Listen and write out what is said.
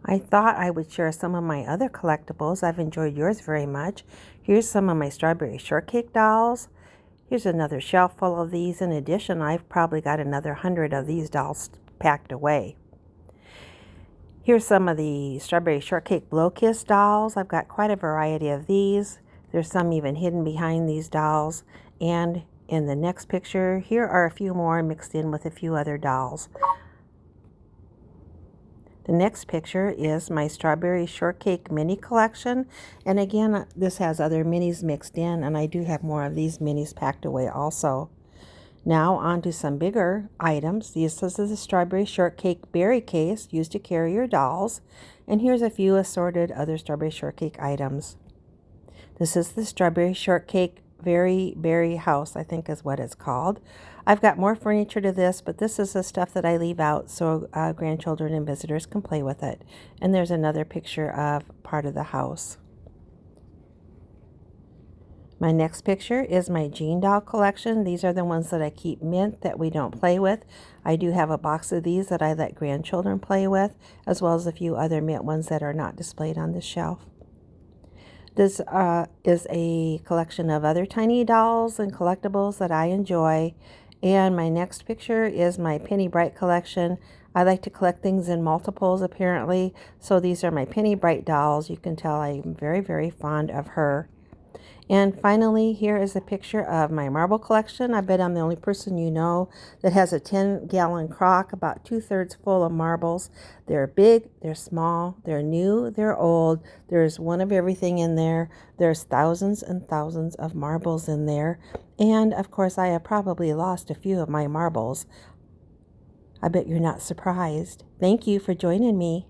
I thought I would share some of my other collectibles. I've enjoyed yours very much. Here's some of my strawberry shortcake dolls. Here's another shelf full of these. In addition, I've probably got another 100 of these dolls packed away. Here's some of the strawberry shortcake blow kiss dolls. I've got quite a variety of these. There's some even hidden behind these dolls. And in the next picture, here are a few more mixed in with a few other dolls. The next picture is my strawberry shortcake mini collection. And again, this has other minis mixed in, and I do have more of these minis packed away also. Now on to some bigger items. This is the strawberry shortcake berry case used to carry your dolls. And here's a few assorted other strawberry shortcake items. This is the strawberry shortcake very berry house, I think is what it's called. I've got more furniture to this, but this is the stuff that I leave out so grandchildren and visitors can play with it. And there's another picture of part of the house. My next picture is my Jean doll collection. These are the ones that I keep mint that we don't play with. I do have a box of these that I let grandchildren play with, as well as a few other mint ones that are not displayed on the shelf. This is a collection of other tiny dolls and collectibles that I enjoy. And my next picture is my Penny Bright collection. I like to collect things in multiples apparently. So these are my Penny Bright dolls. You can tell I'm very, very fond of her. And finally, here is a picture of my marble collection. I bet I'm the only person you know that has a 10-gallon crock, about 2/3 full of marbles. They're big, they're small, they're new, they're old. There's one of everything in there. There's thousands and thousands of marbles in there. And of course, I have probably lost a few of my marbles. I bet you're not surprised. Thank you for joining me.